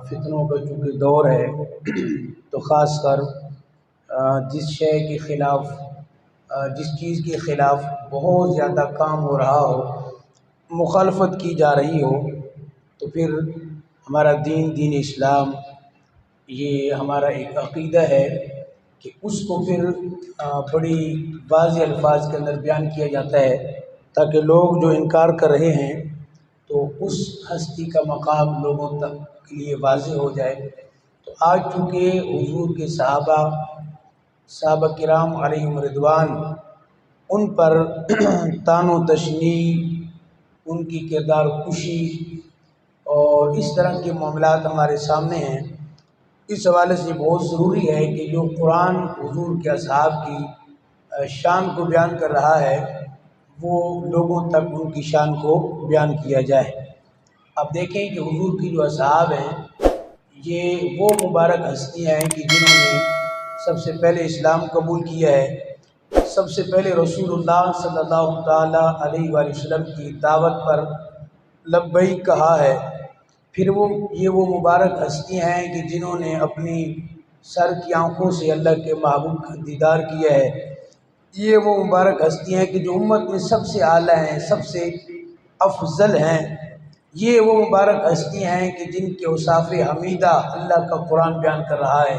فتنوں کا چونکہ دور ہے تو خاص کر جس شے کے خلاف جس چیز کے خلاف بہت زیادہ کام ہو رہا ہو، مخالفت کی جا رہی ہو، تو پھر ہمارا دین اسلام، یہ ہمارا ایک عقیدہ ہے کہ اس کو پھر بڑی واضح الفاظ کے اندر بیان کیا جاتا ہے تاکہ لوگ جو انکار کر رہے ہیں تو اس ہستی کا مقام لوگوں تک کے لیے واضح ہو جائے۔ تو آج چونکہ حضور کے صحابہ کرام علیہم رضوان، ان پر طعن و تشنیع، ان کی کردار کشی اور اس طرح کے معاملات ہمارے سامنے ہیں، اس حوالے سے بہت ضروری ہے کہ جو قرآن حضور کے اصحاب کی شان کو بیان کر رہا ہے وہ لوگوں تک ان کی شان کو بیان کیا جائے۔ اب دیکھیں کہ حضور کی جو اصحاب ہیں یہ وہ مبارک ہستیاں ہیں کہ جنہوں نے سب سے پہلے اسلام قبول کیا ہے، سب سے پہلے رسول اللہ صلی اللہ تعالیٰ علیہ وآلہ وسلم کی دعوت پر لبیک کہا ہے۔ پھر یہ وہ مبارک ہستیاں ہیں کہ جنہوں نے اپنی سر کی آنکھوں سے اللہ کے محبوب کا دیدار کیا ہے۔ یہ وہ مبارک ہستیاں ہیں کہ جو امت میں سب سے اعلیٰ ہیں، سب سے افضل ہیں۔ یہ وہ مبارک ہستیاں ہیں کہ جن کے اوصاف حمیدہ اللہ کا قرآن بیان کر رہا ہے۔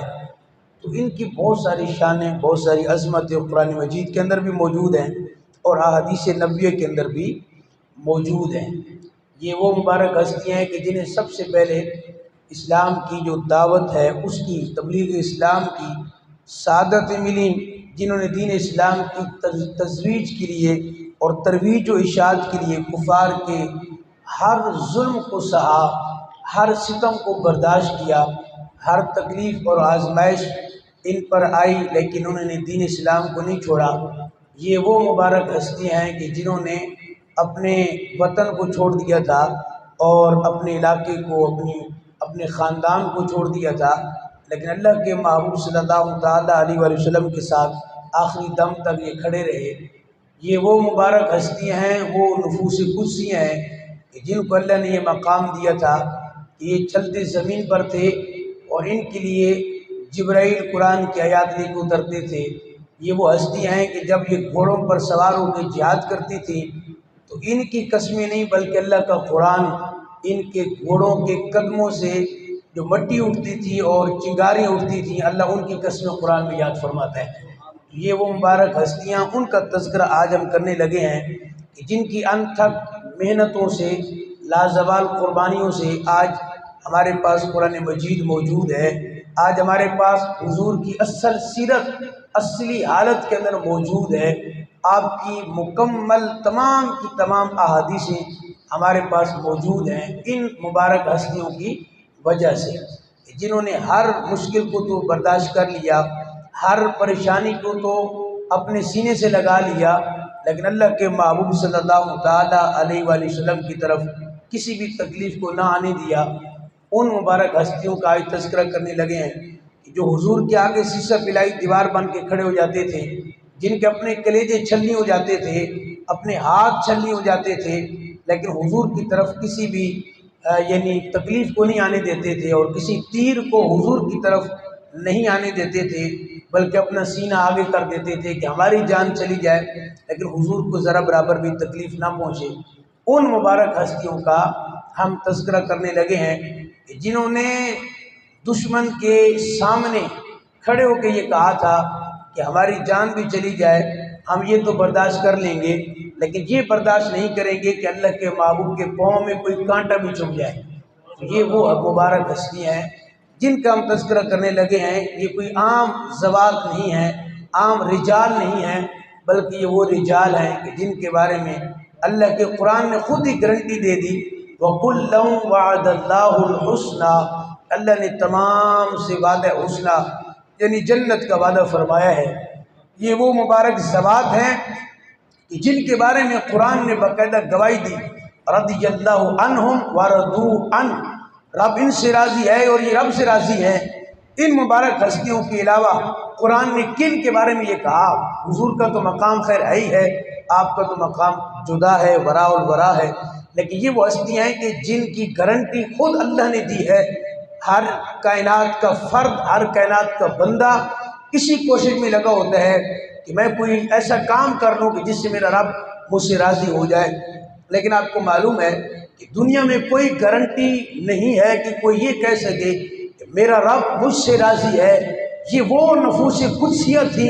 تو ان کی بہت ساری شانیں، بہت ساری عظمتیں قرآن مجید کے اندر بھی موجود ہیں اور احادیث نبویہ کے اندر بھی موجود ہیں۔ یہ وہ مبارک ہستیاں ہیں کہ جنہیں سب سے پہلے اسلام کی جو دعوت ہے، اس کی تبلیغ اسلام کی سعادت ملی، جنہوں نے دین اسلام کی ترویج کے لیے اور ترویج و اشاعت کے لیے کفار کے ہر ظلم کو سہا، ہر ستم کو برداشت کیا، ہر تکلیف اور آزمائش ان پر آئی لیکن انہوں نے دین اسلام کو نہیں چھوڑا۔ یہ وہ مبارک ہستیاں ہیں کہ جنہوں نے اپنے وطن کو چھوڑ دیا تھا اور اپنے علاقے کو، اپنے خاندان کو چھوڑ دیا تھا، لیکن اللہ کے محبوب صلی اللہ تعالیٰ علیہ وآلہ وسلم کے ساتھ آخری دم تک یہ کھڑے رہے۔ یہ وہ مبارک ہستیاں ہیں، وہ نفوس قدسیاں ہیں کہ جن کو اللہ نے یہ مقام دیا تھا کہ یہ چلتے زمین پر تھے اور ان کے لیے جبرائیل قرآن کی آیات لے کے اترتے تھے۔ یہ وہ ہستیاں ہیں کہ جب یہ گھوڑوں پر سوار ہو کے جہاد کرتی تھیں تو ان کی قسمیں نہیں بلکہ اللہ کا قرآن ان کے گھوڑوں کے قدموں سے جو مٹی اٹھتی تھی اور چنگاریاں اٹھتی تھیں، اللہ ان کی قسمیں قرآن میں یاد فرماتا ہے۔ یہ وہ مبارک ہستیاں، ان کا تذکرہ آج ہم کرنے لگے ہیں کہ جن کی انتھک محنتوں سے، لازوال قربانیوں سے آج ہمارے پاس قرآن مجید موجود ہے۔ آج ہمارے پاس حضور کی اصل سیرت اصلی حالت کے اندر موجود ہے۔ آپ کی مکمل تمام کی تمام احادیثیں ہمارے پاس موجود ہیں ان مبارک ہستیوں کی وجہ سے، جنہوں نے ہر مشکل کو تو برداشت کر لیا، ہر پریشانی کو تو اپنے سینے سے لگا لیا، لیکن اللہ کے محبوب صلی اللہ تعالیٰ علیہ وآلہ وسلم کی طرف کسی بھی تکلیف کو نہ آنے دیا۔ ان مبارک ہستیوں کا آج تذکرہ کرنے لگے ہیں کہ جو حضور کے آگے سیسہ پلائی دیوار بن کے کھڑے ہو جاتے تھے، جن کے اپنے کلیجے چھلنی ہو جاتے تھے، اپنے ہاتھ چھلنی ہو جاتے تھے، لیکن حضور کی طرف کسی بھی یعنی تکلیف کو نہیں آنے دیتے تھے اور کسی تیر کو حضور کی طرف نہیں آنے دیتے تھے، بلکہ اپنا سینہ آگے کر دیتے تھے کہ ہماری جان چلی جائے لیکن حضور کو ذرا برابر بھی تکلیف نہ پہنچے۔ ان مبارک ہستیوں کا ہم تذکرہ کرنے لگے ہیں کہ جنہوں نے دشمن کے سامنے کھڑے ہو کے یہ کہا تھا کہ ہماری جان بھی چلی جائے ہم یہ تو برداشت کر لیں گے، لیکن یہ برداشت نہیں کریں گے کہ اللہ کے محبوب کے پاؤں میں کوئی کانٹا بھی چبھ جائے۔ یہ وہ مبارک ہستیاں ہیں جن کا ہم تذکرہ کرنے لگے ہیں۔ یہ کوئی عام ذوات نہیں ہیں، عام رجال نہیں ہیں، بلکہ یہ وہ رجال ہیں کہ جن کے بارے میں اللہ کے قرآن نے خود ہی گارنٹی دے دی، وَكُلًّا وَعَدَ اللَّهُ الْحُسْنَىٰ، اللہ نے تمام سے وعدہ حسنہ یعنی جنت کا وعدہ فرمایا ہے۔ یہ وہ مبارک ذوات ہیں کہ جن کے بارے میں قرآن نے باقاعدہ گواہی دی، رضی اللہ عنہم ورضوا عنہ، رب ان سے راضی ہے اور یہ رب سے راضی ہے۔ ان مبارک ہستیوں کے علاوہ قرآن نے کن کے بارے میں یہ کہا؟ حضور کا تو مقام خیر ہے ہی ہے، آپ کا تو مقام جدا ہے، وراء الورا ہے، لیکن یہ وہ ہستیاں ہیں کہ جن کی گارنٹی خود اللہ نے دی ہے ہر کائنات کا فرد، ہر کائنات کا بندہ اسی کوشش میں لگا ہوتا ہے کہ میں کوئی ایسا کام کر لوں کہ جس سے میرا رب مجھ سے راضی ہو جائے۔ لیکن آپ کو معلوم ہے کہ دنیا میں کوئی گارنٹی نہیں ہے کہ کوئی یہ کہہ سکے کہ میرا رب مجھ سے راضی ہے۔ یہ وہ نفوس قدسیہ تھی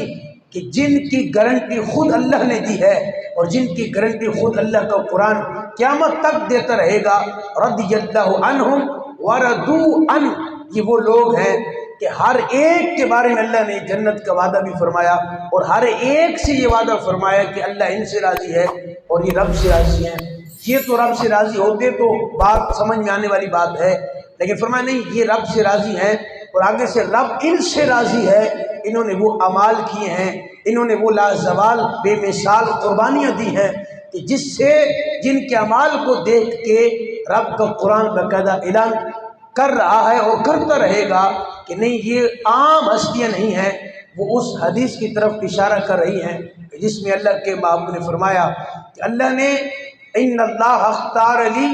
کہ جن کی گارنٹی خود اللہ نے دی ہے، اور جن کی گارنٹی خود اللہ کا قرآن قیامت تک دیتا رہے گا۔ رضی اللہ عنہم ورضوا عنہ، یہ وہ لوگ ہیں کہ ہر ایک کے بارے میں اللہ نے جنت کا وعدہ بھی فرمایا، اور ہر ایک سے یہ وعدہ فرمایا کہ اللہ ان سے راضی ہے اور یہ رب سے راضی ہیں۔ یہ تو رب سے راضی ہوتے تو بات سمجھ میں آنے والی بات ہے، لیکن فرمایا نہیں، یہ رب سے راضی ہیں، اور آگے سے رب ان سے راضی ہے۔ انہوں نے وہ اعمال کیے ہیں، انہوں نے وہ لازوال بے مثال قربانیاں دی ہیں کہ جس سے جن کے اعمال کو دیکھ کے رب کا قرآن باقاعدہ اعلان کر رہا ہے اور کرتا رہے گا کہ نہیں، یہ عام ہستیاں نہیں ہیں۔ وہ اس حدیث کی طرف اشارہ کر رہی ہیں کہ جس میں اللہ کے محبوب نے فرمایا کہ اللہ نے ان اللہ اختار لی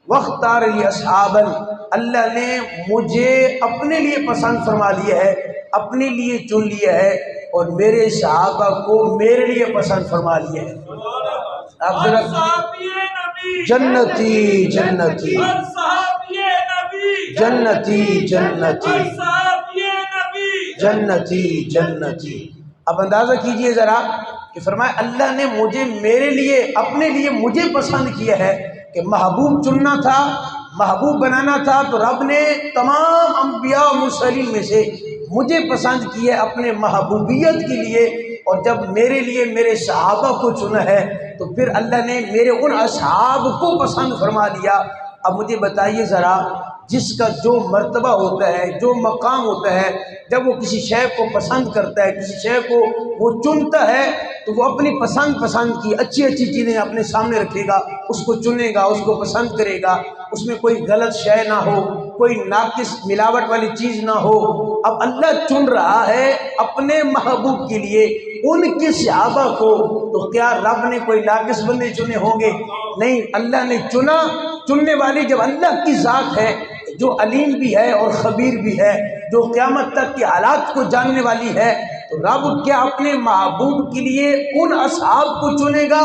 واختار لی اصحابا، اللہ نے مجھے اپنے لیے پسند فرما لیا ہے، اپنے لیے چن لیا ہے، اور میرے صحابہ کو میرے لیے پسند فرما لیا ہے۔ آپ ذرا جنتی جنتی جنتی جنتی جنتی جنتی، اب اندازہ کیجئے ذرا کہ فرمایا اللہ نے مجھے میرے لیے اپنے لیے مجھے پسند کیا ہے کہ محبوب چننا تھا، محبوب بنانا تھا، تو رب نے تمام انبیاء و مرسلین میں سے مجھے پسند کیا ہے اپنے محبوبیت کے لیے، اور جب میرے لیے میرے صحابہ کو چنا ہے تو پھر اللہ نے میرے ان اصحاب کو پسند فرما لیا۔ اب مجھے بتائیے ذرا، جس کا جو مرتبہ ہوتا ہے، جو مقام ہوتا ہے، جب وہ کسی شے کو پسند کرتا ہے، کسی شے کو وہ چنتا ہے، تو وہ اپنی پسند کی اچھی اچھی چیزیں اپنے سامنے رکھے گا، اس کو چنے گا، اس کو پسند کرے گا، اس میں کوئی غلط شے نہ ہو، کوئی ناقص ملاوٹ والی چیز نہ ہو۔ اب اللہ چن رہا ہے اپنے محبوب کے لیے ان کے صحابہ کو، تو کیا رب نے کوئی ناقص بندے چنے ہوں گے؟ نہیں، اللہ نے چنا۔ چننے والی جب اللہ کی ذات ہے جو علیم بھی ہے اور خبیر بھی ہے، جو قیامت تک کے حالات کو جاننے والی ہے، تو رب کیا اپنے محبوب کے لیے ان اصحاب کو چنے گا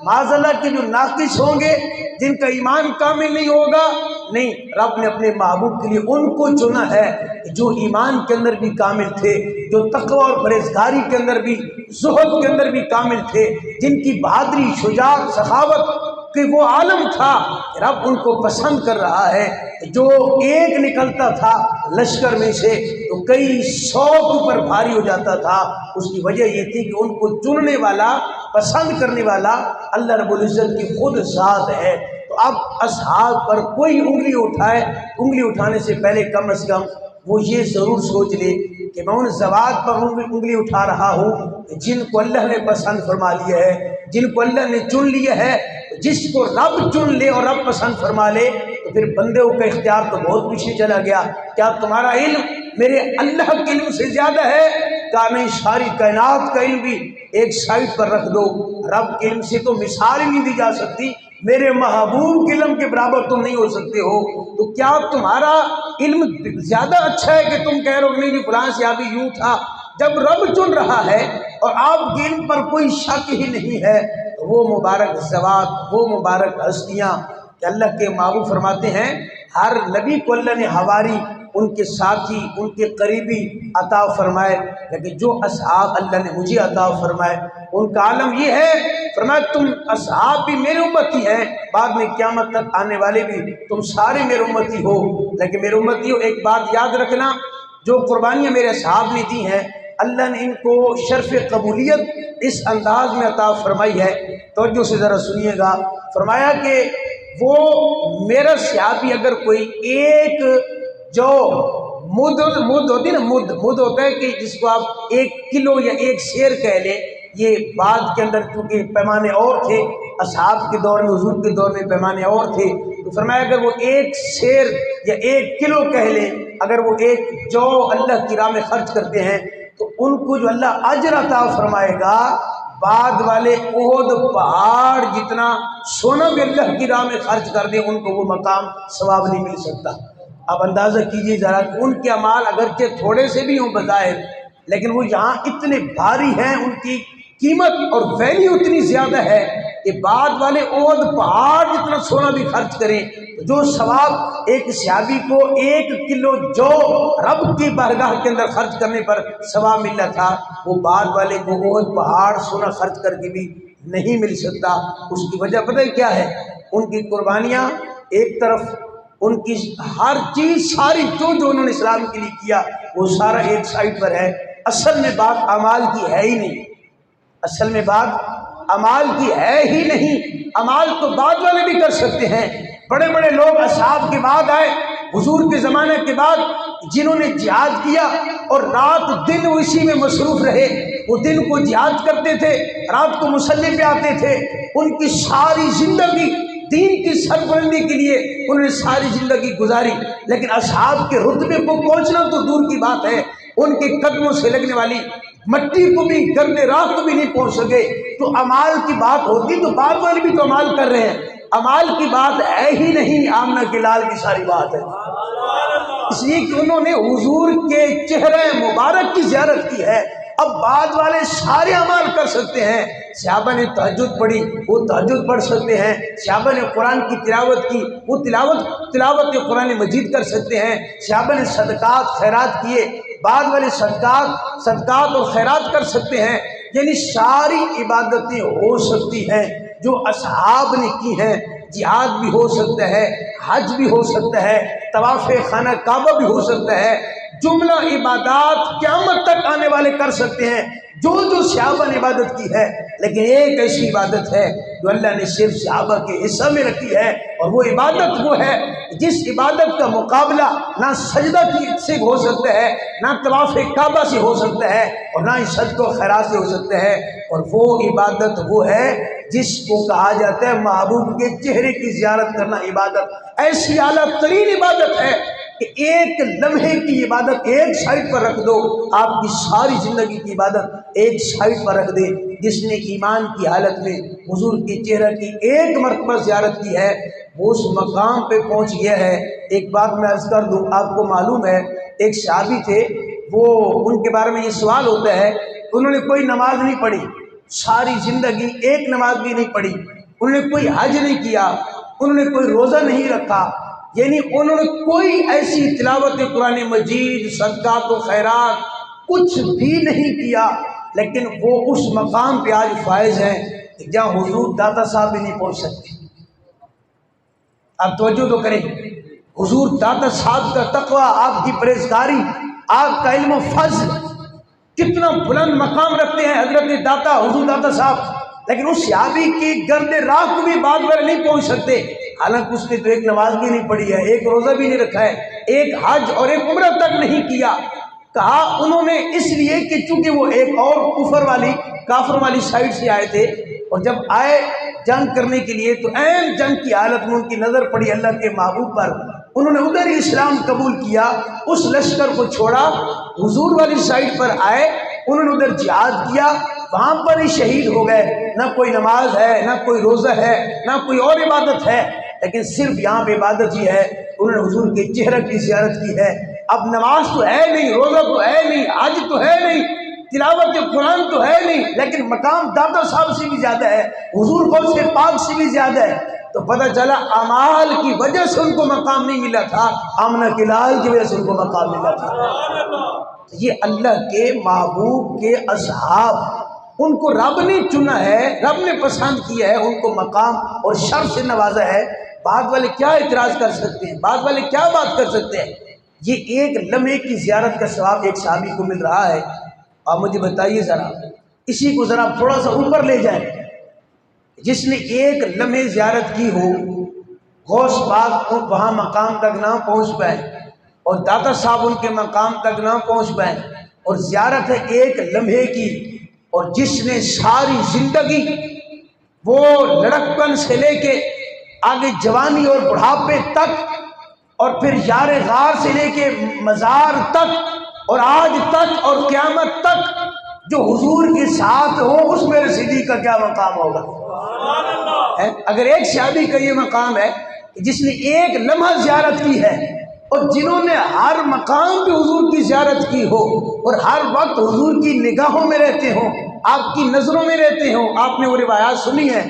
معاذاللہ کے جو ناقص ہوں گے، جن کا ایمان کامل نہیں ہوگا؟ نہیں، رب نے اپنے محبوب کے لیے ان کو چنا ہے جو ایمان کے اندر بھی کامل تھے، جو تقوی اور پرہیزگاری کے اندر بھی، زہد کے اندر بھی کامل تھے، جن کی بہادری، شجاعت، سخاوت کہ وہ عالم تھا۔ رب ان کو پسند کر رہا ہے۔ جو ایک نکلتا تھا لشکر میں سے تو کئی 100 کے اوپر بھاری ہو جاتا تھا۔ اس کی وجہ یہ تھی کہ ان کو چننے والا، پسند کرنے والا اللہ رب العزت کی خود ذات ہے۔ تو اب اصحاب پر کوئی انگلی اٹھائے، انگلی اٹھانے سے پہلے کم از کم وہ یہ ضرور سوچ لے کہ میں ان ذوات پر انگلی اٹھا رہا ہوں جن کو اللہ نے پسند فرما لیا ہے، جن کو اللہ نے چن لیا ہے۔ جس کو رب چن لے اور رب پسند فرما لے تو پھر بندے کا اختیار تو بہت پیچھے چلا گیا۔ کیا تمہارا علم میرے اللہ کے علم سے زیادہ ہے؟ کہا نہیں، ساری کائنات کا علم بھی ایک سائڈ پر رکھ دو، رب کے علم سے تو مثال ہی نہیں دی جا سکتی، میرے محبوب کے علم کے برابر تم نہیں ہو سکتے ہو۔ تو کیا تمہارا علم زیادہ اچھا ہے کہ تم کہہ رہے ہو نہیں جی فلاں صحابی یوں تھا؟ جب رب چن رہا ہے اور آپ کے علم پر کوئی شک ہی نہیں ہے، تو وہ مبارک ذوات، وہ مبارک ہستیاں کہ اللہ کے محبوب فرماتے ہیں ہر نبی کو اللہ نے حواری، ان کے ساتھی، ان کے قریبی عطا فرمائے، لیکن جو اصحاب اللہ نے مجھے عطا فرمائے ان کا عالم یہ ہے، فرمایا تم اصحاب بھی میرے امتی ہیں، بعد میں قیامت تک آنے والے بھی تم سارے میرے امتی ہو۔ لیکن میرے امتی ہو، ایک بات یاد رکھنا، جو قربانیاں میرے اصحاب نے دی ہیں اللہ نے ان کو شرف قبولیت اس انداز میں عطا فرمائی ہے۔ توجہ سے ذرا سنیے گا، فرمایا کہ وہ میرا صحابی اگر کوئی ایک جو مد ہوتی نا، مد ہوتا ہے کہ جس کو آپ 1 کلو یا 1 سیر کہہ لیں، یہ بعد کے اندر چونکہ پیمانے اور تھے، اصحاب کے دور میں، حضور کے دور میں پیمانے اور تھے، تو فرمایا اگر وہ 1 سیر یا 1 کلو کہہ لیں، اگر وہ 1 جو اللہ کی راہ میں خرچ کرتے ہیں تو ان کو جو اللہ اجر عطا فرمائے گا، بعد والے احد پہاڑ جتنا سونا بھی اللہ کی راہ میں خرچ کر دیں ان کو وہ مقام ثواب نہیں مل سکتا۔ اب اندازہ کیجیے ذرا کہ ان کے اعمال اگرچہ تھوڑے سے بھی ہوں بظاہر، لیکن وہ یہاں اتنے بھاری ہیں، ان کی قیمت اور ویلیو اتنی زیادہ ہے کہ بعد والے احد پہاڑ جتنا سونا بھی خرچ کریں جو ثواب ایک صحابی کو 1 کلو جو رب کی بارگاہ کے اندر خرچ کرنے پر ثواب ملنا تھا، وہ بعد والے کو احد پہاڑ سونا خرچ کر کے بھی نہیں مل سکتا۔ اس کی وجہ پتہ ہے کیا ہے؟ ان کی قربانیاں ایک طرف، ان کی ہر چیز ساری جو انہوں نے اسلام کے لیے کیا وہ سارا ایک سائڈ پر ہے۔ اصل میں بات اعمال کی ہے ہی نہیں، اصل میں بات اعمال کی ہے ہی نہیں۔ اعمال تو بعد والے بھی کر سکتے ہیں۔ بڑے بڑے لوگ اصحاب کے بعد آئے، حضور کے زمانے کے بعد، جنہوں نے جہاد کیا اور رات دن اسی میں مصروف رہے، وہ دن کو جہاد کرتے تھے، رات کو مسلح پہ آتے تھے، ان کی ساری زندگی دین کی سربلندی کے لیے انہوں نے ساری زندگی گزاری، لیکن اصحاب کے رتبے کو پہنچنا تو دور کی بات ہے، ان کے قدموں سے لگنے والی مٹی کو بھی، گرد راہ کو بھی نہیں پہنچ سکے۔ تو اعمال کی بات ہوتی تو بعد والے بھی تو اعمال کر رہے ہیں، اعمال کی بات ہے ہی نہیں، آمنہ کے لال کی ساری بات ہے۔ اس لیے کہ انہوں نے حضور کے چہرے مبارک کی زیارت کی ہے۔ اب بعد والے سارے اعمال کر سکتے ہیں، صحابہ نے تہجد پڑھی وہ تہجد پڑھ سکتے ہیں، صحابہ نے قرآن کی تلاوت کی وہ تلاوت قرآن مجید کر سکتے ہیں، صحابہ نے صدقات خیرات کیے، بعد والے صدقات اور خیرات کر سکتے ہیں۔ یعنی ساری عبادتیں ہو سکتی ہیں جو اصحاب نے کی ہیں۔ جہاد بھی ہو سکتا ہے، حج بھی ہو سکتا ہے، طواف خانہ کعبہ بھی ہو سکتا ہے، جملہ عبادات قیامت تک آنے والے کر سکتے ہیں جو صحابہ نے عبادت کی ہے۔ لیکن ایک ایسی عبادت ہے جو اللہ نے صرف صحابہ کے حصہ میں رکھی ہے، اور وہ عبادت وہ ہے جس عبادت کا مقابلہ نہ سجدہ سے ہو سکتا ہے، نہ طواف کعبہ سے ہو سکتا ہے، اور نہ ہی صدقہ و خیرات سے ہو سکتا ہے، اور وہ عبادت وہ ہے جس کو کہا جاتا ہے محبوب کے چہرے کی زیارت کرنا عبادت۔ ایسی اعلیٰ ترین عبادت ہے کہ ایک لمحے کی عبادت ایک سائڈ پر رکھ دو، آپ کی ساری زندگی کی عبادت ایک سائڈ پر رکھ دے۔ جس نے ایمان کی حالت میں حضور کے چہرہ کی ایک مرتبہ زیارت کی ہے وہ اس مقام پہ پہنچ گیا ہے۔ ایک بات میں عرض کر دوں، آپ کو معلوم ہے ایک صحابی تھے، وہ ان کے بارے میں یہ سوال ہوتا ہے، انہوں نے کوئی نماز نہیں پڑھی، ساری زندگی ایک نماز بھی نہیں پڑھی، انہوں نے کوئی حج نہیں کیا، انہوں نے کوئی روزہ نہیں رکھا، یعنی انہوں نے کوئی ایسی تلاوت قرآن مجید، صدقات و خیرات کچھ بھی نہیں کیا، لیکن وہ اس مقام پہ آج فائز ہیں جہاں حضور داتا صاحب بھی نہیں پہنچ سکتے۔ آپ توجہ تو کریں، حضور داتا صاحب کا تقوی، آپ کی پرہیزگاری، آپ کا علم و فضل، کتنا بلند مقام رکھتے ہیں حضرت داتا، حضور داتا صاحب، لیکن اس صحابی کی گرد راہ کو بھی بعد میں نہیں پہنچ سکتے، حالانکہ اس نے تو ایک نماز بھی نہیں پڑھی ہے، ایک روزہ بھی نہیں رکھا ہے، ایک حج اور ایک عمرہ تک نہیں کیا۔ کہا انہوں نے اس لیے کہ چونکہ وہ ایک اور کافر والی سائڈ سے آئے تھے، اور جب آئے جنگ کرنے کے لیے تو عین جنگ کی حالت میں ان کی نظر پڑی اللہ کے محبوب پر، انہوں نے ادھر ہی اسلام قبول کیا، اس لشکر کو چھوڑا، حضور والی سائڈ پر آئے، انہوں نے ادھر جہاد کیا، وہاں پر ہی شہید ہو گئے۔ نہ کوئی نماز ہے، نہ کوئی روزہ ہے، نہ کوئی اور عبادت ہے، لیکن صرف یہاں پہ عبادت ہی ہے، انہوں نے حضور کے چہرہ کی زیارت کی ہے۔ اب نماز تو ہے نہیں، روزہ تو ہے نہیں، حج تو ہے نہیں، تلاوت قرآن تو ہے نہیں، لیکن مقام داتا صاحب سے بھی زیادہ ہے، حضور غوث پاک سے بھی زیادہ ہے۔ تو پتہ چلا اعمال کی وجہ سے ان کو مقام نہیں ملا تھا، آمنہ کے لال کی وجہ سے ان کو مقام ملا تھا۔ یہ اللہ کے محبوب کے اصحاب، ان کو رب نے چنا ہے، رب نے پسند کیا ہے، ان کو مقام اور شرف سے نوازا ہے۔ بعد والے کیا اعتراض کر سکتے ہیں، بعد والے کیا بات کر سکتے ہیں؟ یہ ایک لمحے کی زیارت کا ثواب ایک صحابی کو مل رہا ہے۔ آپ مجھے بتائیے ذرا، اسی کو ذرا تھوڑا سا اوپر لے جائیں، جس نے ایک لمحے زیارت کی ہو، غوث پاک وہاں مقام تک نہ پہنچ پائے، اور داتا صاحب ان کے مقام تک نہ پہنچ پائے، اور زیارت ہے ایک لمحے کی، اور جس نے ساری زندگی وہ لڑکپن سے لے کے آگے جوانی اور بڑھاپے تک، اور پھر یار غار سے لے کے مزار تک، اور آج تک اور قیامت تک جو حضور کے ساتھ ہو، اس میرے صدیق کا کیا مقام ہوگا؟ اگر ایک صحابی کا یہ مقام ہے کہ جس نے ایک لمحہ زیارت کی ہے، اور جنہوں نے ہر مقام پہ حضور کی زیارت کی ہو اور ہر وقت حضور کی نگاہوں میں رہتے ہوں، آپ کی نظروں میں رہتے ہوں، آپ نے وہ روایات سنی ہیں،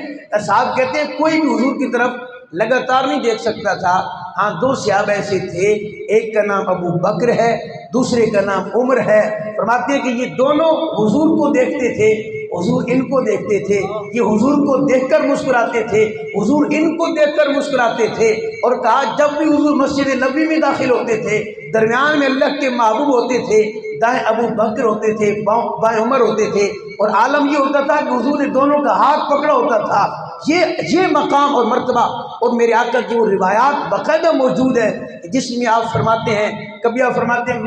صاحب کہتے ہیں کوئی بھی حضور کی طرف لگاتار نہیں دیکھ سکتا تھا۔ ہاں 2 صحابہ ایسے تھے، ایک کا نام ابو بکر ہے، دوسرے کا نام عمر ہے۔ فرماتے ہیں کہ یہ دونوں حضور کو دیکھتے تھے، حضور ان کو دیکھتے تھے، یہ حضور کو دیکھ کر مسکراتے تھے، حضور ان کو دیکھ کر مسکراتے تھے۔ اور کہا جب بھی حضور مسجد نبوی میں داخل ہوتے تھے، درمیان میں اللہ کے محبوب ہوتے تھے، دائیں ابو بکر ہوتے تھے، بائیں عمر ہوتے تھے، اور عالم یہ ہوتا تھا کہ حضور نے دونوں کا ہاتھ پکڑا ہوتا تھا۔ یہ مقام اور مرتبہ اور میرے آقا کی وہ روایات باقاعدہ موجود ہے جس میں آپ فرماتے ہیں، کبھی آپ فرماتے ہیں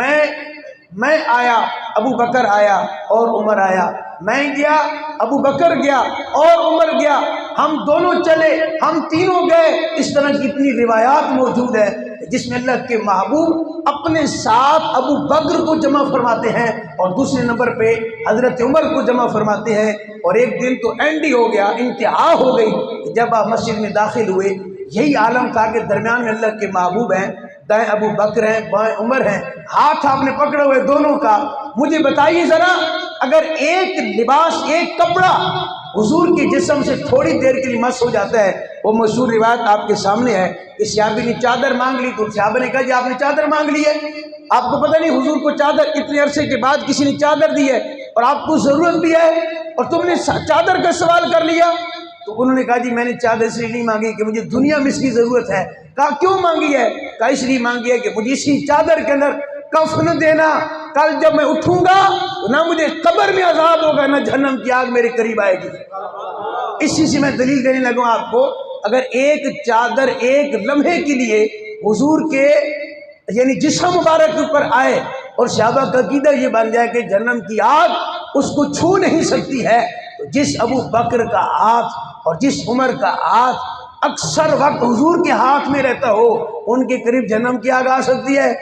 میں آیا، ابو بکر آیا اور عمر آیا، میں گیا، ابو بکر گیا اور عمر گیا، ہم دونوں چلے، ہم تینوں گئے۔ اس طرح کی اتنی روایات موجود ہے جس میں اللہ کے محبوب اپنے ساتھ ابو بکر کو جمع فرماتے ہیں اور دوسرے نمبر پہ حضرت عمر کو جمع فرماتے ہیں۔ اور ایک دن تو اینڈ ہی ہو گیا، انتہا ہو گئی، جب آپ مسجد میں داخل ہوئے، یہی عالم تھا کہ درمیان میں اللہ کے محبوب ہیں، دائیں ابو بکر ہیں، بائیں عمر ہیں، ہاتھ آپ نے پکڑے ہوئے دونوں کا۔ مجھے بتائیے ذرا، اگر ایک لباس، ایک کپڑا حضور کے جسم سے تھوڑی دیر کے لیے مس ہو جاتا ہے، وہ مشہور روایت آپ کے سامنے ہے کہ صحابی نے چادر مانگ لی تو صحابہ نے کہا جی آپ نے چادر مانگ لی ہے، آپ کو پتہ نہیں حضور کو چادر اتنے عرصے کے بعد کسی نے چادر دی ہے اور آپ کو ضرورت بھی ہے اور تم نے چادر کا سوال کر لیا۔ تو انہوں نے کہا جی میں نے چادر اس لیے نہیں مانگی کہ مجھے دنیا میں اس کی ضرورت ہے۔ کہا کیوں مانگی ہے؟ کہا اس لیے مانگی ہے کہ مجھے اسی چادر کے اندر کفن دینا، کل جب میں اٹھوں گا نہ مجھے قبر میں عذاب ہوگا نہ جہنم کی آگ میرے قریب آئے گی۔ اسی سے میں دلیل دینے لگوں آپ کو، اگر ایک چادر ایک لمحے کے لیے حضور کے یعنی جسم مبارک کے اوپر آئے اور صحابہ کا عقیدہ یہ بن جائے کہ جہنم کی آگ اس کو چھو نہیں سکتی ہے، تو جس ابو بکر کا ہاتھ اور جس عمر کا ہاتھ اکثر وقت حضور کے ہاتھ میں رہتا ہو، ان کے قریب جہنم کی آگ آ سکتی ہے؟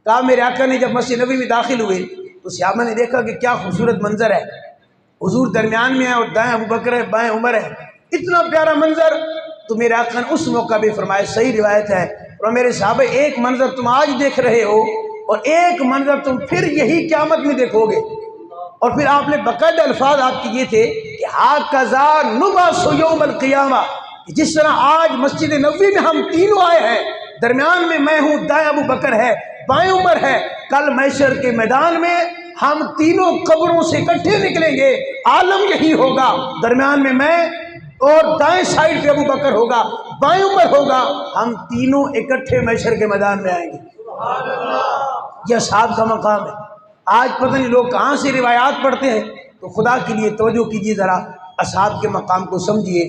کہا میرے آقا نے جب مسجد نبوی میں داخل ہوئے تو صحابہ نے دیکھا کہ کیا خوبصورت منظر ہے، حضور درمیان میں ہے اور دائیں ابو بکر ہے، بائیں عمر ہے، اتنا پیارا منظر۔ تو میرے آقا نے اس موقع بھی فرمایا، صحیح روایت ہے، اور میرے صحابہ ایک منظر تم آج دیکھ رہے ہو اور ایک منظر تم پھر یہی قیامت میں دیکھو گے۔ اور پھر آپ نے باقاعدہ الفاظ آپ کے یہ تھے کہ ہاکذا نبعث یوم القیامہ، جس طرح آج مسجد نبوی میں ہم تینوں آئے ہیں، درمیان میں میں ہوں، دائیں ابو بکر ہے، بائیں عمر ہے، کل محشر کے میدان میں ہم تینوں قبروں سے اکٹھے نکلیں گے، عالم یہی ہوگا، درمیان میں اور دائیں سائڈ پہ ابو بکر ہوگا، بائیں عمر ہوگا، ہم تینوں اکٹھے محشر کے میدان میں آئیں گے۔ یہ اصحاب کا مقام ہے۔ آج پتہ نہیں لوگ کہاں سے روایات پڑھتے ہیں، تو خدا کے لیے توجہ کیجیے ذرا، اصحاب کے مقام کو سمجھیے۔